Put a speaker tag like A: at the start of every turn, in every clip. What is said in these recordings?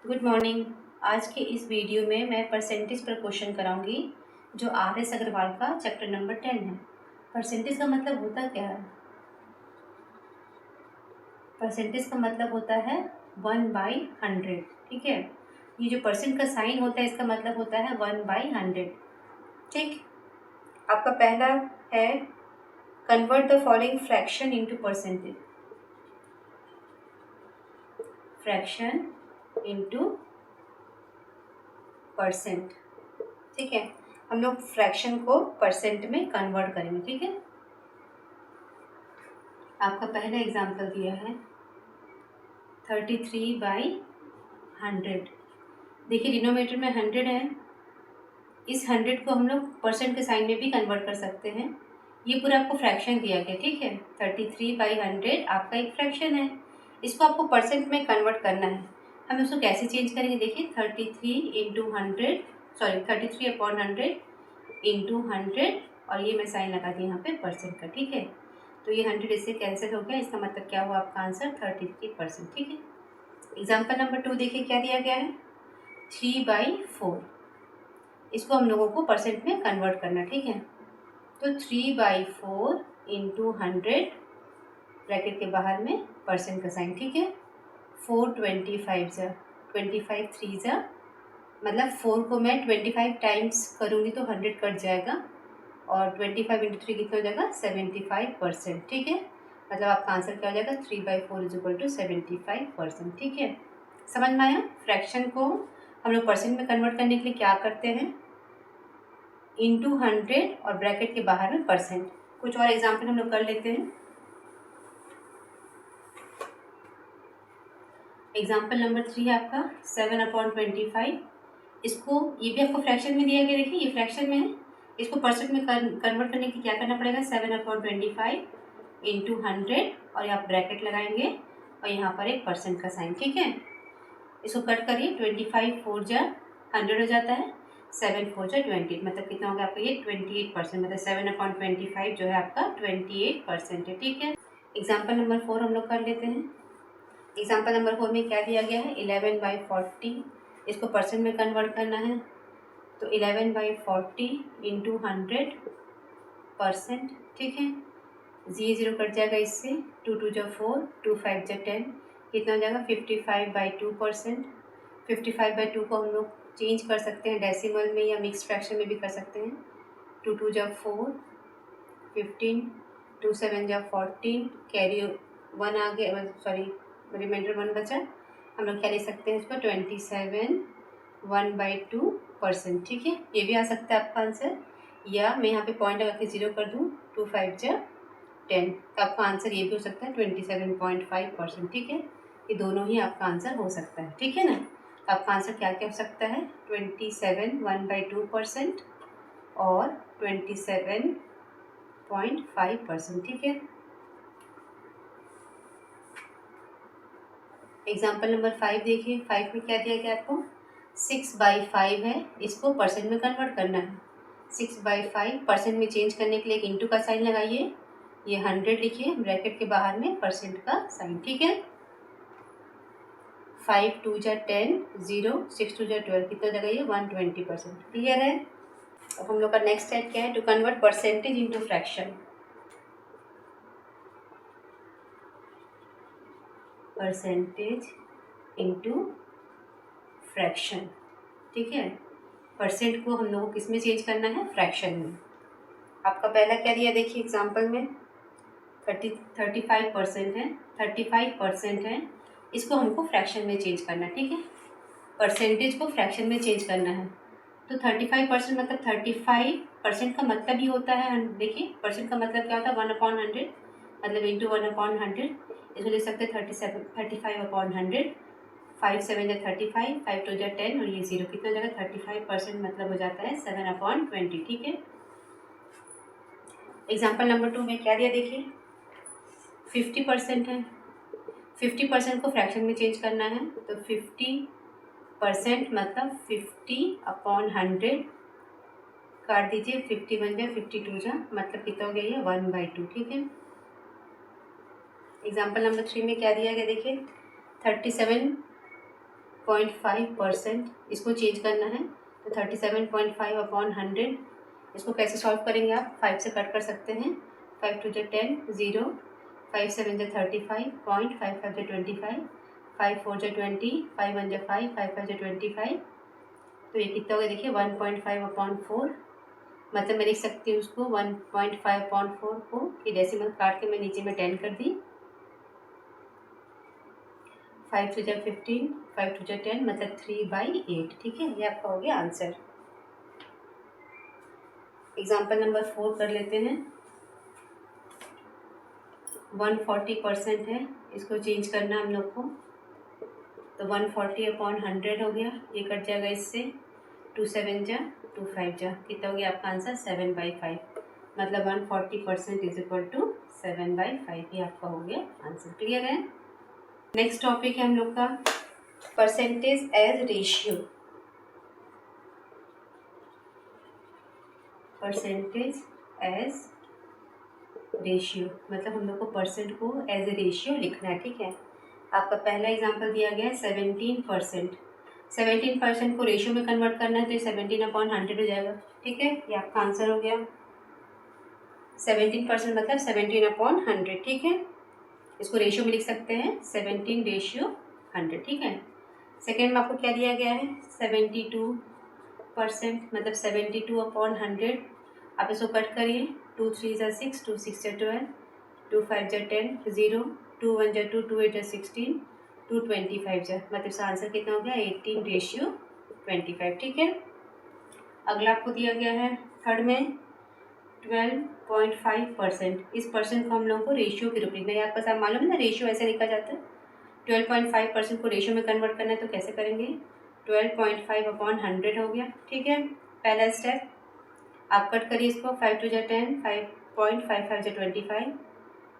A: Good morning. आज के इस वीडियो में मैं परसेंटेज पर क्वेश्चन कराऊंगी जो RS अग्रवाल का चैप्टर नंबर 10 है। परसेंटेज का मतलब होता क्या है? परसेंटेज का मतलब होता है 1/100। ठीक है, ये जो परसेंट का साइन होता है इसका मतलब होता है 1/100। ठीक, आपका पहला है convert the following fraction into percentage. Fraction into percent. ठीक है, हम लोग फ्रैक्शन को परसेंट में कन्वर्ट करेंगे। ठीक है, आपका पहला एग्जांपल दिया है 33/100। देखिए डिनोमिनेटर में 100 है, इस 100 को हम लोग परसेंट के साइन में भी कन्वर्ट कर सकते हैं। ये पूरा आपको फ्रैक्शन दिया गया। ठीक है, 33/100 आपका एक फ्रैक्शन है, इसको आपको परसेंट में कन्वर्ट करना है। हम इसको कैसे चेंज करेंगे? देखिए 33/100 इंटू 100 और ये मैं साइन लगा दी यहाँ पे परसेंट का। ठीक है, तो ये 100 इससे कैंसिल हो गया, इसका मतलब क्या हुआ आपका आंसर 33%। ठीक है, एग्जाम्पल नंबर 2 देखिए क्या दिया गया है 3/4। इसको हम लोगों को परसेंट में कन्वर्ट करना। ठीक है, तो 3/4 इंटू 100 ब्रैकेट के बाहर में परसेंट का साइन। ठीक है, 425 जा 25 3 जा, मतलब 4 को मैं 25 टाइम्स करूँगी तो 100 कट जाएगा और 25 इंटू 3 कितना हो जाएगा 75%। ठीक है, मतलब आपका आंसर क्या हो जाएगा 3/4 = 75%। ठीक है, समझ में आया? फ्रैक्शन को हम लोग परसेंट में कन्वर्ट करने के लिए क्या करते हैं, इंटू 100 और ब्रैकेट के बाहर में परसेंट। कुछ और एग्जाम्पल हम लोग कर लेते हैं। एग्जाम्पल नंबर 3 है आपका 7/25। इसको ये भी आपको फ्रैक्शन में दिया गया। देखिए ये फ्रैक्शन में है, इसको परसेंट में कन्वर्ट करने के लिए क्या करना पड़ेगा 7/25 इंटू 100 और यहाँ ब्रैकेट लगाएंगे और यहाँ पर एक परसेंट का साइन। ठीक है, इसको कट करिए 25 4 जा 100 हो जाता है, 7 4 जा 20, मतलब कितना होगा आपका ये 28%, मतलब 7/25 जो है आपका 28% है। ठीक है, एग्जाम्पल नंबर 4 हम लोग कर लेते हैं। एग्जाम्पल नंबर 4 में क्या दिया गया है 11/40। इसको परसेंट में कन्वर्ट करना है, तो 11/40 इंटू 100%। ठीक है, 0 कट जाएगा इससे, 2 2 जा 4, 2 5 जा 10, कितना हो जाएगा 55/2%। 55/2 को हम लोग चेंज कर सकते हैं डेसिमल में या मिक्स फ्रैक्शन में भी कर सकते हैं। 2 2 जा 4, 15, 2 7 जा 14, कैरी 1 आ गया, सॉरी रिमाइंडर 1 बचा, हम लोग क्या ले सकते हैं इसको 27 1/2%। ठीक है, ये भी आ सकता है आपका आंसर, या मैं यहाँ पे पॉइंट लगा के 0 कर दूँ, 2 5 जा 10, तो आपका आंसर ये भी हो सकता है 27.5%। ठीक है, ये दोनों ही आपका आंसर हो सकता है। ठीक है ना, तो आपका आंसर क्या क्या हो सकता है 27 1/2% और 27.5%। ठीक है, एग्जाम्पल नंबर 5 देखिए। 5 में क्या दिया गया आपको 6/5 है, इसको परसेंट में कन्वर्ट करना है। 6/5 परसेंट में चेंज करने के लिए एक इंटू का साइन लगाइए, ये 100 लिखिए, ब्रैकेट के बाहर में परसेंट का साइन। ठीक है, 5 2 जा 10, 0 6 2 जा 12, कितना लगाइए 120%। क्लियर है? अब हम लोग का नेक्स्ट स्टेप क्या है, to convert percentage into fraction. Percentage into fraction. ठीक है, परसेंट को हम लोगों को किस में चेंज करना है, फ्रैक्शन में। आपका पहला क्या दिया देखिए एग्जाम्पल में 35% है, 35% है, इसको हमको फ्रैक्शन में चेंज करना है। ठीक है, परसेंटेज को फ्रैक्शन में चेंज करना है, तो 35% मतलब 35% का मतलब ही होता है, देखिए परसेंट का मतलब क्या होता है 1/100, मतलब इंटू 1/100। इसको लिख सकते हैं 35/100, 5 7 जा 35, 5 2 जा 10 और ये 0, कितना हो जाएगा 35% मतलब हो जाता है 7/20। ठीक है, एग्जाम्पल नंबर 2 में क्या दिया देखिए 50% है, 50% को फ्रैक्शन में चेंज करना है, तो 50% मतलब 50/100 काट दीजिए, 50 बन जाए 52 जा, मतलब कितना हो गया ये 1/2। ठीक है, एग्जाम्पल नंबर 3 में क्या दिया गया देखिए 37 0.5%, इसको चेंज करना है। तो 37.5 अपॉन 100, इसको कैसे सॉल्व करेंगे आप? 5 से कट कर सकते हैं। 5 टू 10, 0, 5 7 35, 0.55 25, 5 4 20, 5 1 5, 5 5 25। तो ये कितना हो गया देखिए 1.5 अपॉन 4, मतलब मैं लिख सकती हूँ उसको 1.5 अपॉन 4 को कि डेसिमल काट के मैं नीचे में 10 कर दी। 5 टू 15, 5 टू 10, मतलब 3/8। ठीक है, ये आपका हो गया आंसर। एग्जाम्पल नंबर 4 कर लेते हैं। 140% है, इसको चेंज करना हम लोग को। तो 140 अपॉन 100 हो गया, ये कट जाएगा इससे। 2 7 जा 2 5 जा, कितना हो गया आपका आंसर? 7/5, मतलब 140% इज इक्वल टू 7/5। ये आपका हो गया आंसर। क्लियर है? नेक्स्ट टॉपिक है हम लोग का percentage as ratio. Percentage as ratio मतलब हम लोग को परसेंट को एज ए रेशियो लिखना है। ठीक है, आपका पहला एग्जांपल दिया गया है 17%। 17% को रेशियो में कन्वर्ट करना है, तो ये 17 अपॉन 100 हो जाएगा। ठीक है, ये आपका आंसर हो गया। 17% मतलब 17 अपॉन 100। ठीक है, इसको रेशियो में लिख सकते हैं 17/100। ठीक है, सेकेंड में आपको क्या दिया गया है? 72% मतलब 72 अपॉन 100। आप इसको कट करिए। 2 3 जा 6, 2 6 जा 12, 2 5 जा 10, 0, 2 1 जा 2, 2 8 जा 16, 2 25 जा, मतलब इसका आंसर कितना हो गया? 18/25। ठीक है, अगला आपको दिया गया है थर्ड में 12.5%। इस परसेंट को हम लोगों को रेशियो के रूप में लिखना है। आपका सब मालूम है ना, रेशियो ऐसे लिखा जाता है। 12.5% को रेशियो में कन्वर्ट करना है, तो कैसे करेंगे? 12.5 अपॉन 100 हो गया। ठीक है, पहला स्टेप आप कट करिए इसको। 5 टू जा 10, 5.55 जा 25,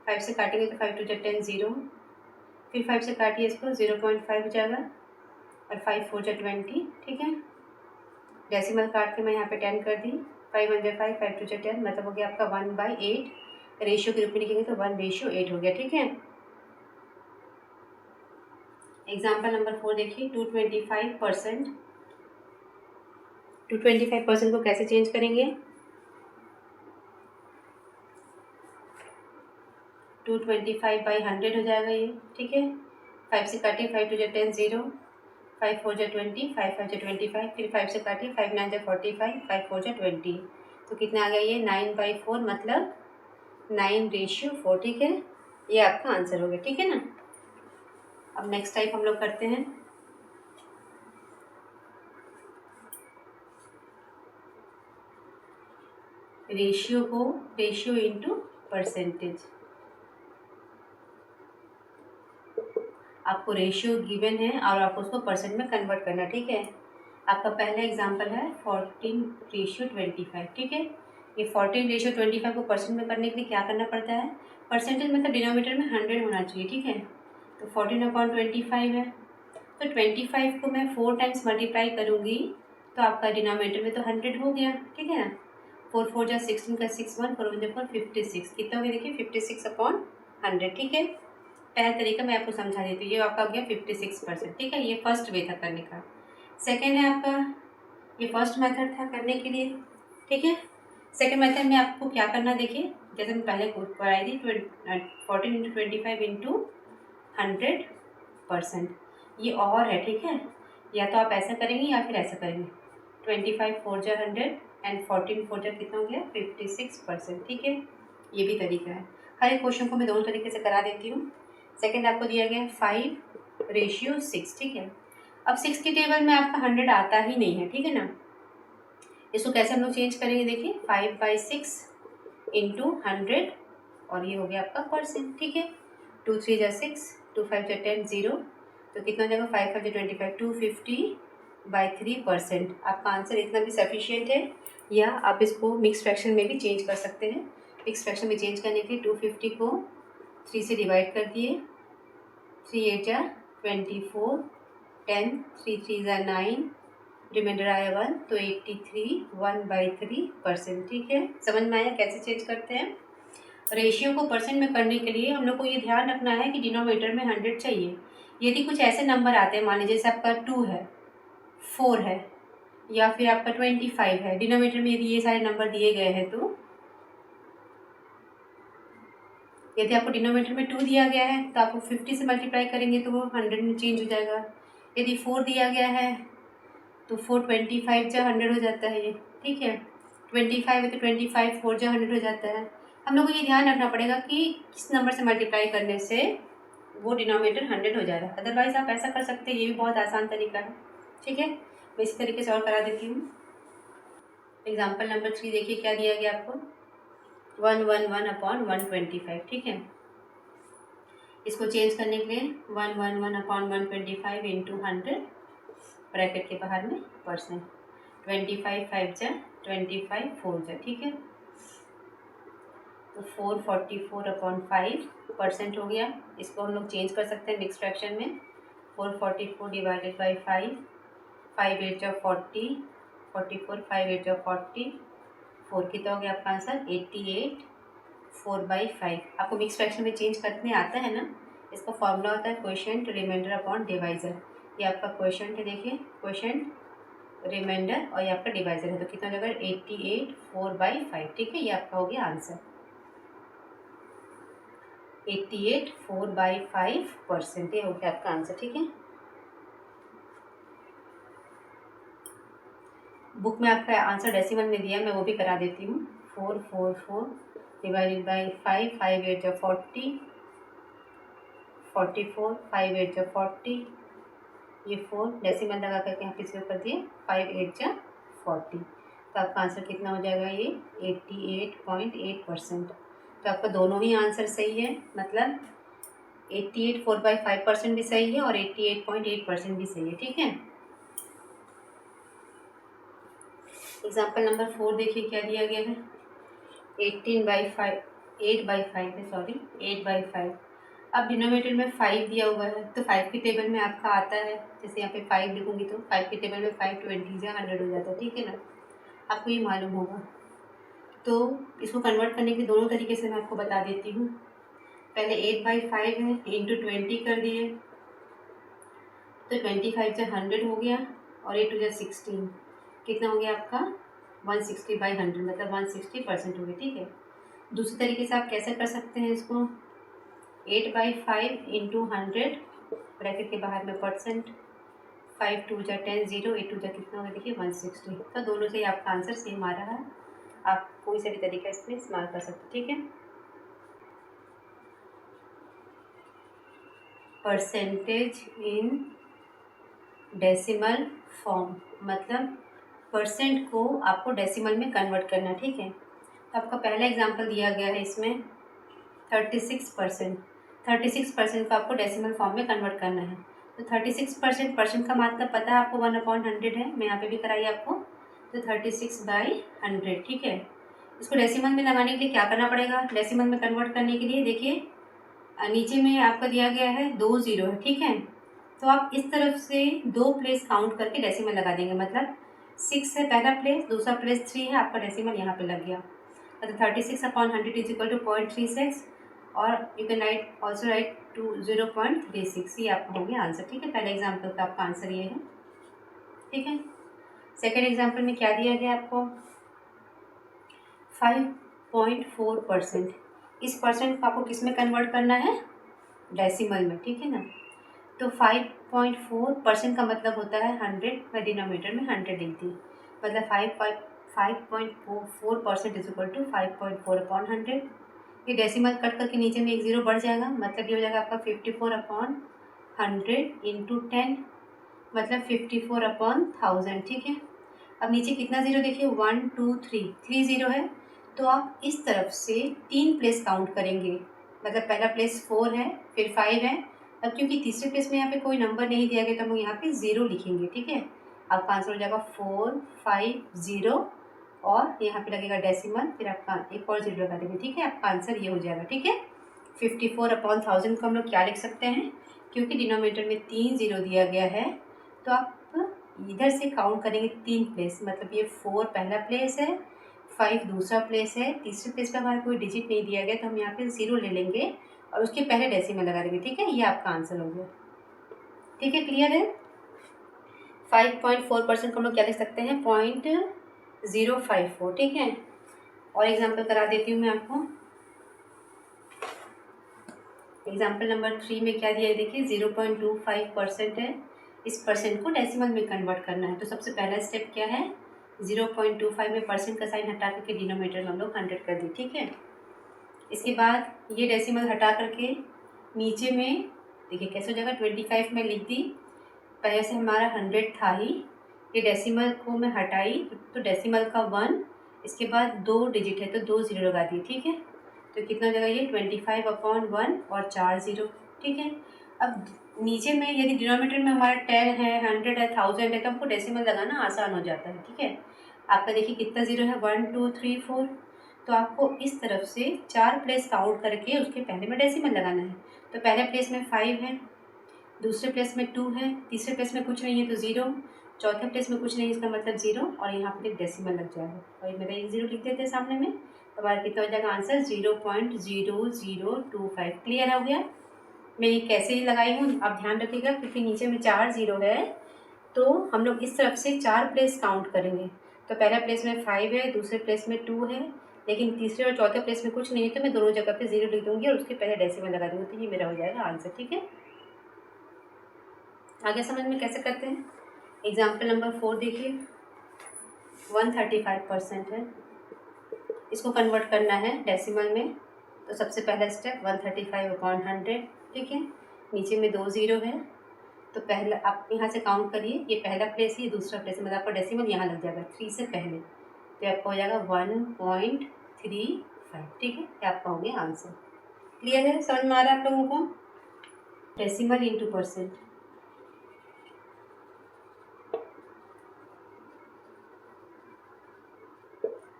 A: 5 से काटेंगे तो 5 टू जा 10, 0, फिर 5 से काटिए इसको, 0.5 हो जाएगा, और 5 4 जा 20। ठीक है, डेसिमल काट के मैं यहाँ पे 10 कर दी। 5 1 जा 5, 5 2 जा 10, मतलब हो गया आपका 1/8। रेशियो के रूप में लिखेंगे तो 1/8 हो गया। ठीक है, एग्जाम्पल नंबर 4 देखिए। 225%। 225% को कैसे चेंज करेंगे? 225/100 हो जाएगा ये। ठीक है, 5 से काटिए, 5 2 जा 10, 0, 5 4 जा 20, 5 5 जा 25, फिर 5 से काटिए, 5 9 जा 45, 5 4 जा 20, तो कितना आ गया ये? 9/4, मतलब 9/4। ठीक है, ये आपका आंसर हो गया। ठीक है ना, अब नेक्स्ट टाइप हम लोग करते हैं। रेशियो को रेशियो इंटू परसेंटेज। आपको रेशियो गिवन है और आपको उसको परसेंट में कन्वर्ट करना। ठीक है, आपका पहला एग्जांपल है 14/25। ठीक है, ये 14/25 को परसेंट में करने के लिए क्या करना पड़ता है? परसेंटेज मतलब डिनोमिनेटर में 100 होना चाहिए। ठीक है, तो 14/25 है, तो 25 को मैं 4 टाइम्स मल्टीप्लाई करूँगी, तो आपका डिनोमिनेटर में तो 100 हो गया। ठीक है ना, 4 4 जा 16 का 6 1, 4 1 जा 4, 56, कितना हो गया देखिए? 56 अपॉन 100। ठीक है, पहला तरीका मैं आपको समझा देती हूँ। ये आपका हो गया 56%। ठीक है, ये फर्स्ट वे था करने का। सेकेंड है आपका, ये फर्स्ट मेथड था करने के लिए। ठीक है, सेकेंड मेथड में आपको क्या करना देखिए, जैसे मैं पहले कराई थी 14/25 इंटू 100%। ये और है। ठीक है, या तो आप ऐसा करेंगे या फिर ऐसा करेंगे। 25 4 जा 100 एंड 14 4 जा कितना हो गया? 56%। ठीक है, ये भी तरीका है। हर एक क्वेश्चन को मैं दोनों तरीके से करा देती हूँ। सेकेंड आपको दिया गया है 5/6। ठीक है, अब 6 की टेबल में आपका 100 आता ही नहीं है। ठीक है ना, इसको कैसे हम लोग चेंज करेंगे देखिए। 5/6 इंटू 100, और ये हो गया आपका परसेंट। ठीक है, 2 3 जा 6, 2 5 जा 10, 0, तो कितना हो जाएगा? 5 5 जा 25, 250/3%। आपका आंसर इतना भी सफिशियंट है, या आप इसको मिक्स फ्रैक्शन में भी चेंज कर सकते हैं। मिक्स फ्रैक्शन में चेंज करने के लिए 250 को 3 से डिवाइड कर दिए, 3 8 जा 24, 10, 3 3 जा 9, रिमाइंडर आया 1, तो 83 1/3%। ठीक है, समझ में आया कैसे चेंज करते हैं? रेशियो को परसेंट में करने के लिए हम लोग को ये ध्यान रखना है कि डिनोमिनेटर में 100 चाहिए, यदि कुछ ऐसे नंबर आते हैं, मान लीजिए जैसे आपका 2 है, 4 है, या फिर आपका 25 है, डिनोमिनेटर में यदि ये सारे नंबर दिए गए हैं, तो यदि आपको डिनोमिनेटर में 2 दिया गया है तो आपको 50 से मल्टीप्लाई करेंगे तो वो 100 में चेंज हो जाएगा। यदि 4 दिया गया है तो 4 25 जा 100 हो जाता है ये, ठीक है। 25 है तो 25 4 जा 100 हो जाता है। हम लोग को ये ध्यान रखना पड़ेगा कि किस नंबर से मल्टीप्लाई करने से वो डिनोमिनेटर 100 हो जाएगा। अदरवाइज आप ऐसा कर सकते हैं, ये भी बहुत आसान तरीका है, ठीक है। मैं इसी तरीके से और करा देती हूँ। एग्जाम्पल नंबर 3 देखिए क्या दिया गया आपको, 111/125, ठीक है। इसको चेंज करने के लिए 111/125 इंटू 100 ब्रैकेट के बाहर में परसेंट, 25 5 जा 25 4 जा, ठीक है। तो 444/5% हो गया। इसको हम लोग चेंज कर सकते हैं मिक्स फ्रैक्शन में, 444 डिवाइडेड बाई 5, 5 8 जा 40, 44 5 8 जा 40, 4 कितना हो गया आपका आंसर 88 4/5। आपको मिक्स फ्रैक्शन में चेंज करने आता है ना, इसका फॉर्मूला होता है क्वोशिएंट रिमाइंडर अपॉन डिवाइजर। ये आपका क्वोशिएंट है, देखिए क्वोशिएंट रिमाइंडर और ये आपका डिवाइजर है, तो कितना हो जाएगा 88 4/5, ठीक है। ये आपका हो गया आंसर 88 4/5%, ये हो गया आपका आंसर, ठीक है। बुक में आपका आंसर डेसिमल में दिया, मैं वो भी करा देती हूँ। 444 डिवाइडेड बाई 5, 5 8 जा 40, 44 5 8 जा 40, ये 4 डेसिमल लगा करके यहाँ पे इसके ऊपर दिए 5 8 जा 40, तो आपका आंसर कितना हो जाएगा ये 88.8%। तो आपका दोनों ही आंसर सही है, मतलब 88 4/5% भी सही है और 88.8% भी सही है, ठीक है। एग्जाम्पल नंबर 4 देखिए क्या दिया गया है, 8/5 है, सॉरी 8/5। अब डिनोमिनेटर में 5 दिया हुआ है, तो 5 की टेबल में आपका आता है, जैसे यहाँ पे 5 लिखूंगी तो 5 की टेबल में 5 20 जा 100 हो जाता है, ठीक है ना, आपको ये मालूम होगा। तो इसको कन्वर्ट करने के दोनों तरीके से मैं आपको बता देती हूँ। पहले 8/5 है, इंटू 20 कर दिए, तो 25 जा 100 हो गया, और 8 2 जा 16, कितना हो गया आपका 160/100, मतलब 160% हो गया, ठीक है। दूसरे तरीके से आप कैसे कर सकते हैं इसको, 8/5 इंटू 100 ब्रैकेट के बाहर में परसेंट, 5 2 जा 10 0, 8 2 जा कितना होगा देखिए 160। तो दोनों से ही आपका आंसर सेम आ रहा है, आप कोई सा भी तरीका इसमें इस्तेमाल कर सकते हैं, ठीक है। परसेंटेज इन डेसिमल फॉर्म, मतलब परसेंट को आपको डेसिमल में कन्वर्ट करना, ठीक है। तो आपका पहला एग्जांपल दिया गया है इसमें 36%, 36% को आपको डेसिमल फॉर्म में कन्वर्ट करना है। तो 36% परसेंट का मतलब पता है आपको 1/100 है, मैं यहाँ पे भी कराई आपको, तो 36/100, ठीक है। इसको डेसिमल में लगाने के लिए क्या करना पड़ेगा, डेसिमल में कन्वर्ट करने के लिए देखिए नीचे में आपका दिया गया है 2 0 है, ठीक है। तो आप इस तरफ से 2 प्लेस काउंट करके डेसिमल लगा देंगे, मतलब 6 है पहला प्लेस, दूसरा प्लेस 3 है, आपका डेसिमल यहाँ पे लग गया। तो 36/100 इज इक्वल टू 0.36, और you can write also write to 0.36, ये आपका हो गया आंसर, ठीक है। पहले एग्जाम्पल का आपका आंसर ये है, ठीक है। सेकेंड एग्जाम्पल में क्या दिया गया आपको 5.4%, इस परसेंट को आपको किस में कन्वर्ट करना है, डेसिमल में, ठीक है ना। तो 5.4% का मतलब होता है 100, मैं डिनोमिनेटर में 100 लिख दी, मतलब 5.4% इज इक्वल टू 5.4/100। ये डेसिमल कट करके नीचे में एक ज़ीरो बढ़ जाएगा, मतलब ये हो जाएगा आपका 54/100 इंटू 10, मतलब 54/1000, ठीक है। अब नीचे कितना ज़ीरो देखिए 1 2 3 ज़ीरो है, तो आप इस तरफ से 3 प्लेस काउंट करेंगे, मतलब पहला प्लेस 4 है, फिर 5 है। अब क्योंकि तीसरे प्लेस में यहाँ पे कोई नंबर नहीं दिया गया तो हम यहाँ पे 0 लिखेंगे, ठीक है। आपका आंसर हो जाएगा 4 5 0, और यहाँ पे लगेगा डेसिमल, फिर आपका एक और 0 लगा देंगे, ठीक है। आपका आंसर ये हो जाएगा, ठीक है। 54/1000 को हम लोग क्या लिख सकते हैं, क्योंकि डिनोमिनेटर में 3 0 दिया गया है, तो आप इधर से काउंट करेंगे 3 प्लेस, मतलब ये 4 पहला प्लेस है, 5 दूसरा प्लेस है, तीसरे प्लेस पे हमारा कोई डिजिट नहीं दिया गया तो हम यहाँ पे 0 ले लेंगे और उसके पहले डेसिमल लगा देंगे, ठीक है। ये आपका आंसर हो गया। ठीक है, क्लियर है। 5.4% को हम लोग क्या लिख सकते हैं, 0.054, ठीक है। और एग्जाम्पल करा देती हूँ मैं आपको। एग्जाम्पल नंबर 3 में क्या दिया है देखिए, 0.25% है। इस परसेंट को डेसिमल में कन्वर्ट करना है। तो सबसे पहला स्टेप क्या है, 0.25 में परसेंट का साइन हटा करके डिनोमिनेटर में हम लोग 100 कर दी, ठीक है। इसके बाद ये डेसिमल हटा करके नीचे में देखिए कैसे हो जाएगा, 25 में लिख दी। पहले से हमारा 100 था ही, ये डेसिमल को मैं हटाई तो डेसिमल का 1, इसके बाद 2 डिजिट है तो 2 ज़ीरो लगा दिए, ठीक है। तो कितना हो जाएगा ये 25/1 और 4 ज़ीरो, ठीक है। अब नीचे में यदि डिनोमिनेटर में हमारा 10 है, 100 है, 1000 है तो हमको डेसिमल लगाना आसान हो जाता है, ठीक है। आपका देखिए कितना ज़ीरो है, 1 2 3 4। तो आपको इस तरफ से 4 प्लेस काउंट करके उसके पहले में डेसिमल लगाना है। तो पहले प्लेस में 5 है, दूसरे प्लेस में 2 है, तीसरे प्लेस में कुछ नहीं है तो 0, चौथे प्लेस में कुछ नहीं है इसका मतलब 0, और यहाँ पर एक डेसिमल लग जाएगा। और ये मेरा एक 0 लिख देते हैं सामने में, तो हमारा कितना हो जाएगा आंसर 0.0025। क्लियर हो गया। मैं ये कैसे ही लगाई हूँ आप ध्यान रखिएगा, क्योंकि नीचे में 4 ज़ीरो है तो हम लोग इस तरफ से 4 प्लेस काउंट करेंगे। तो पहला प्लेस में 5 है, दूसरे प्लेस में 2 है, लेकिन तीसरे और चौथे प्लेस में कुछ नहीं है तो मैं दोनों जगह पे 0 लिख दूँगी और उसके पहले डेसिमल लगा दूँगी। तो ये मेरा हो जाएगा आंसर, ठीक है। आगे समझ में कैसे करते हैं। एग्जाम्पल नंबर 4 देखिए, 135% है, इसको कन्वर्ट करना है डेसिमल में। तो सबसे पहला स्टेप 135/100, ठीक है। नीचे में 2 ज़ीरो है तो पहला आप यहाँ से काउंट करिए, ये पहला प्लेस है, ये दूसरा प्लेस है, मतलब आपका डेसिमल यहाँ लग जाएगा 3 से पहले, तो आपका हो जाएगा 1.35, ठीक है। ये आपका हो गया आंसर। क्लियर है, समझ में आ रहा है आप लोगों को। डेसिमल इंटू परसेंट,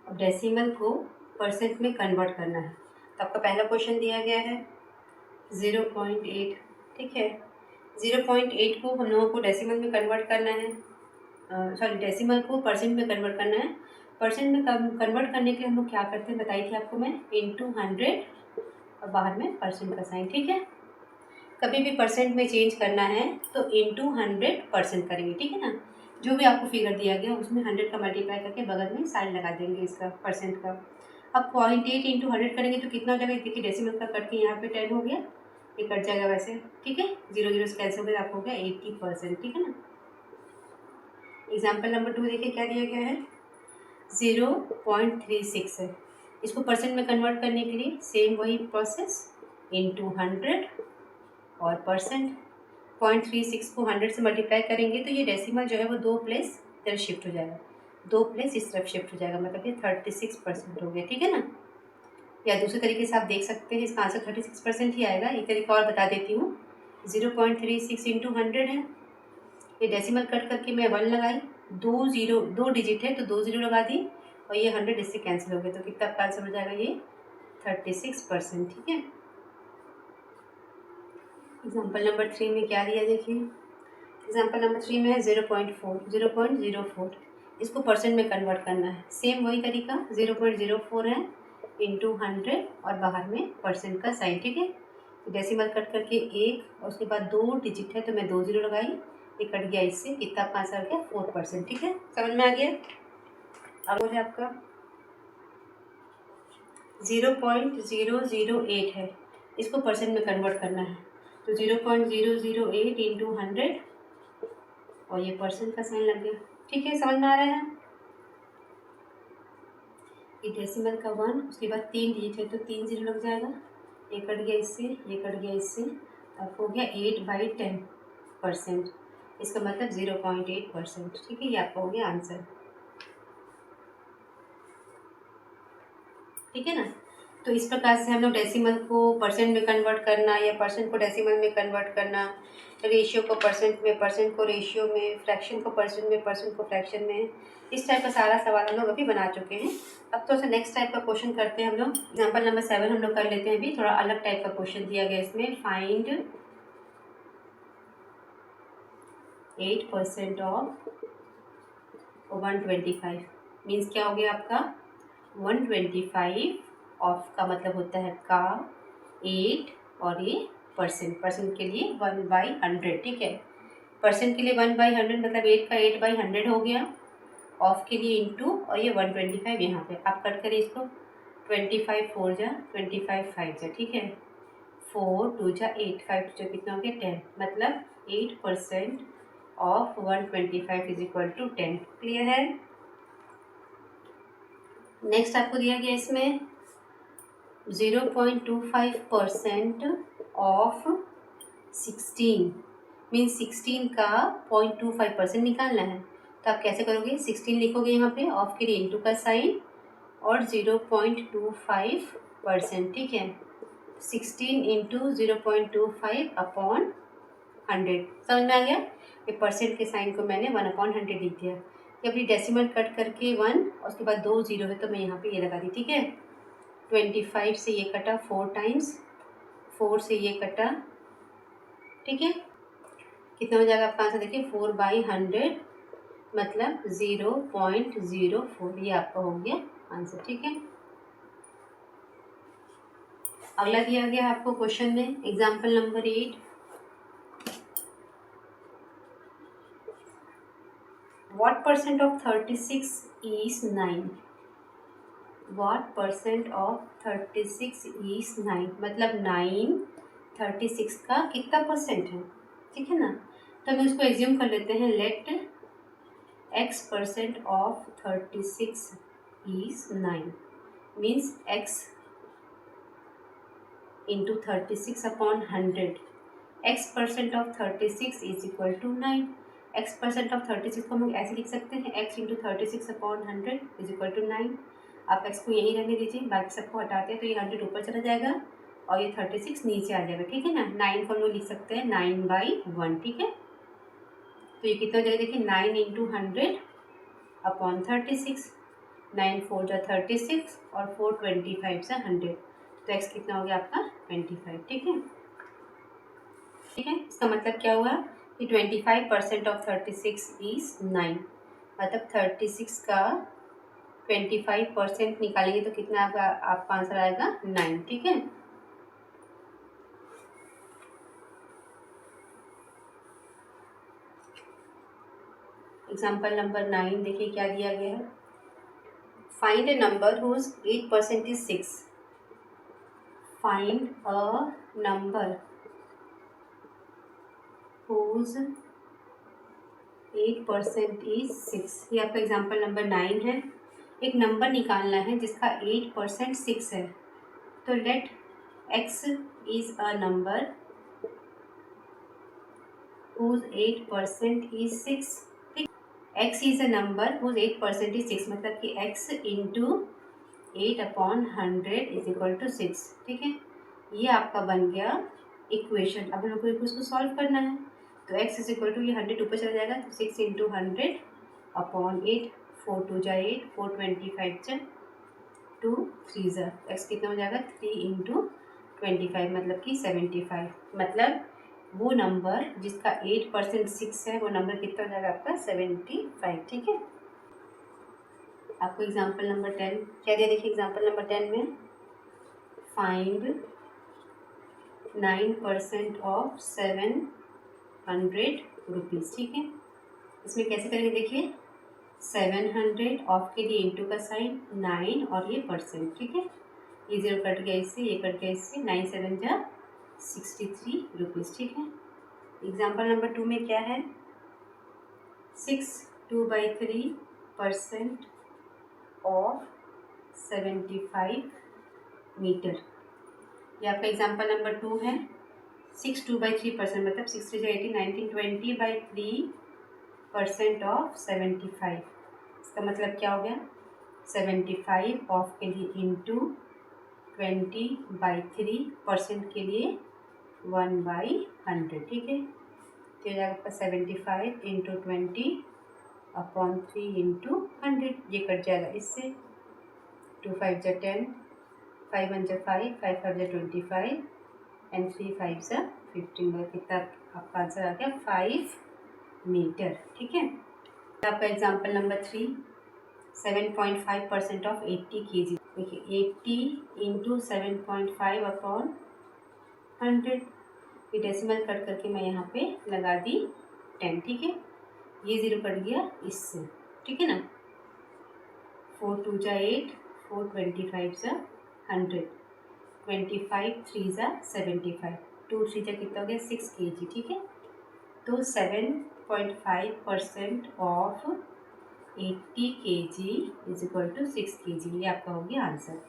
A: अब डेसिमल को परसेंट में कन्वर्ट करना है। तो आपका पहला क्वेश्चन दिया गया है 0.8, ठीक है। 0.8 को हम लोगों को डेसिमल में कन्वर्ट करना है, सॉरी डेसिमल को परसेंट में कन्वर्ट करना है। परसेंट में कन्वर्ट करने के लिए हम लोग क्या करते हैं बताई थी आपको मैं, इंटू 100 और बाहर में परसेंट का साइन, ठीक है। कभी भी परसेंट में चेंज करना है तो इंटू 100% करेंगे, ठीक है ना। जो भी आपको फिगर दिया गया उसमें 100 का मल्टीप्लाई करके बगल में साइन लगा देंगे इसका परसेंट का। अब 0.8 इंटू 100 करेंगे तो कितना हो जाएगा, देखिए डेसिमल का कट के यहाँ पे 10 हो गया, ये कट जाएगा वैसे, ठीक है। 0 0 से कैंसिल हो गया, आपको हो गया 80%, ठीक है ना। एग्जाम्पल नंबर 2 देखिए क्या दिया गया है, 0.36 है, इसको परसेंट में कन्वर्ट करने के लिए सेम वही प्रोसेस, इंटू 100 और परसेंट। 0.36 को 100 से मल्टीप्लाई करेंगे तो ये डेसिमल जो है वो 2 प्लेस इधर शिफ्ट हो जाएगा, 2 प्लेस इस तरफ शिफ्ट हो जाएगा, मतलब ये 36% हो गया, ठीक है ना। या दूसरे तरीके से आप देख सकते हैं, इसका आंसर 36% ही आएगा। एक तरीका और बता देती हूँ, 0.36 इंटू 100 है, ये डेसिमल कट करके मैं 1 लगाई, 2 डिजिट है तो 2 ज़ीरो लगा दी, और ये 100 इससे कैंसिल हो गया, तो कितना आपका आंसर हो जाएगा ये 36%, ठीक है। एग्जाम्पल नंबर 3 में क्या दिया देखिए, एग्जाम्पल नंबर 3 में है 0.04, इसको परसेंट में कन्वर्ट करना है। सेम वही तरीका, 0.04 है, इंटू 100 और बाहर में परसेंट का साइन, ठीक है। डेसिमल कट करके 1 और उसके बाद 2 डिजिट है तो मैं 2 ज़ीरो लगाई, ये कट गया इससे, कितना आपका आंसर हो गया 4%, ठीक है। समझ में आ गया। अब है आपका 0.008 है, इसको परसेंट में कन्वर्ट करना है। तो 0.008 इंटू 100 और ये परसेंट का साइन लग गया, ठीक है। समझ में आ रहा है। ये डेसिमल का 1, उसके बाद 3 डिजिट है तो 3 ज़ीरो लग जाएगा, ये कट गया इससे, ये कट गया इससे, अब हो गया 8/10%, इसका मतलब 0.8%, ठीक है। ये आपका हो गया आंसर, ठीक है ना। तो इस प्रकार से हम लोग डेसिमल को परसेंट में कन्वर्ट करना या परसेंट को डेसिमल में कन्वर्ट करना, रेशियो को परसेंट में, परसेंट को रेशियो में, फ्रैक्शन को परसेंट में, परसेंट को फ्रैक्शन में, इस टाइप का सारा सवाल हम लोग अभी बना चुके हैं। अब तो नेक्स्ट टाइप का क्वेश्चन करते हैं हम लोग। एग्जाम्पल नंबर 7 हम लोग कर लेते हैं। अभी थोड़ा अलग टाइप का क्वेश्चन दिया गया इसमें, फाइंड 8% ऑफ 125, मीन्स क्या हो गया आपका 125 ऑफ का मतलब होता है का 8 और ये परसेंट के लिए 1/100, ठीक है। परसेंट के लिए 1/100 मतलब 8 का 8/100 हो गया, ऑफ के लिए इंटू, और ये 125 यहाँ पे आप कट करें इसको, 25 4 जा 25 5 जा, ठीक है, 4 2 जा 8 5 2 जा कितना हो गया 10, मतलब 8% of 125 is equal to 10। Clear है। नेक्स्ट आपको दिया गया इसमें 0.25% ऑफ 16 मीन्स 16 का 0.25% निकालना है। तो आप कैसे करोगे, 16 लिखोगे यहाँ पे, ऑफ के लिए इंटू का साइन और 0.25%, ठीक है, 16 इंटू 0.25 अपॉन 100। समझ में आ गया। ये परसेंट के साइन को मैंने 1/100 लिख दिया। जब ये डेसिमल कट करके 1 और उसके बाद 2 0 है तो मैं यहाँ पे ये लगा दी, ठीक है। 25 से ये कटा 4 टाइम्स, 4 से ये कटा, ठीक है, कितना हो जाएगा आपका आंसर देखिए 4/100 मतलब 0.04, ये आपका हो गया आंसर, ठीक है। अगला दिया गया आपको क्वेश्चन में example number 8, What percent of 36 is 9? What percent of 36 is 9? मतलब 9 36 का कितना परसेंट है, ठीक है ना। तो हम इसको एज्यूम कर लेते हैं, let x% of 36 is 9 means x into 36 upon 100, x% of 36 is equal to 9। x% of 36 को हम लोग ऐसे लिख सकते हैं, x into 36 upon 100 is equal to 9। आप x को यही रहने दीजिए, बाकी सबको हटाते हैं तो ये 100 ऊपर चला जाएगा और ये 36 नीचे आ जाएगा, ठीक है ना। 9 को हम लोग लिख सकते हैं 9/1, ठीक है। तो ये कितना हो जाएगा देखिए 9 इंटू 100 अपॉन 36, 9 4 जा 36 और 4 25 से 100, तो x कितना हो गया आपका 25, ठीक है। ठीक है, इसका मतलब क्या हुआ कि 25% ऑफ 36 इज 9, मतलब 36 का 25% निकालेंगे तो कितना आपका आंसर आएगा 9, ठीक है। एग्जाम्पल नंबर 9 देखिए क्या दिया गया है, find a number whose 8% is 6। Find a number whose 8% is 6। ये आपका एग्जाम्पल नंबर 9 है। एक नंबर निकालना है जिसका 8% 6 है, तो let x is a number whose 8% is 6, ठीक। x is a number whose 8% is 6 मतलब कि x into 8/100 is equal to 6, ठीक है। ये आपका बन गया इक्वेशन। अब हम लोग को इसको सॉल्व करना है, तो x इज इक्वल टू ये 100 ऊपर चला जाएगा तो 6 इंटू 100 अपॉन 8, 4 2 जा 8, 4 25 जा 2 3 जा, x कितना हो जाएगा 3 इंटू 25 मतलब कि 75, मतलब वो नंबर जिसका 8% 6 है वो नंबर कितना हो जाएगा आपका 75, ठीक है। आपको एग्जाम्पल नंबर 10 क्या दिया देखिए, एग्जाम्पल नंबर 10 में फाइंड 9% ऑफ 700 रुपीज़, ठीक है। इसमें कैसे करेंगे देखिए, 700 ऑफ के लिए इंटू का साइन 9 और ये परसेंट, ठीक है। ये 0 कट गया इससे, ये कट गया इससे, 9 7 जा 63 रुपीज़, ठीक है। एग्जाम्पल नंबर 2 में क्या है, 6 2/3% ऑफ 75 मीटर। ये आपका एग्जाम्पल नंबर 2 है। 6 2/3% मतलब 6 3 18 19 20/3% ऑफ 75। इसका मतलब क्या हो गया, 75 ऑफ के लिए इंटू 20/3% के लिए 1/100, ठीक है। तो ये आपका 75 इंटू 20/3 इंटू 100, ये कट जाएगा इससे, 2 5 जा 10, 5 1 जा 5, 5 5 जा 25 एंड 3 5 जा 15, कितना आपका आंसर आ गया 5 मीटर, ठीक है। आपका एग्जाम्पल नंबर 3 7.5% ऑफ 80 kg। देखिए 80 इंटू 7.5 अपॉन 100, ये डेसिमल कट करके मैं यहाँ पे लगा दी 10, ठीक है। ये 0 कट गया इससे, ठीक है ना। 4 2 जा 8, 4 25 जा 100, 25 3 जा 75, 2 3 जा कितना हो गया 6 kg, ठीक है। तो 7.5% of 80 kg is equal to 6 kg, ये आपका हो गया आंसर।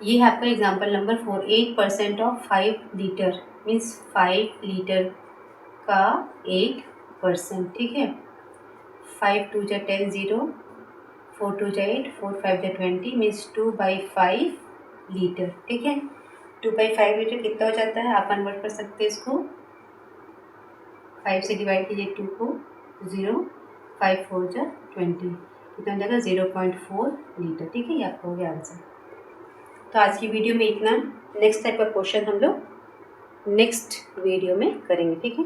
A: ये है आपका example number 4। 8% of 5 litre means 5 litre का 8%, ठीक है। 5 2 जा 10 0, 4 2 जा 8, 4 5 जा 20 मीन्स 2/5 लीटर, ठीक है। 2/5 लीटर कितना हो जाता है, आप कन्वर्ट कर सकते हैं इसको। 5 से डिवाइड कीजिए 2 को, 0, 5 4 जा 20, कितना हो जाएगा 0.4 लीटर, ठीक है। ये आपका हो गया आंसर। तो आज की वीडियो में इतना। नेक्स्ट टाइप का क्वेश्चन हम लोग नेक्स्ट वीडियो में करेंगे, ठीक है।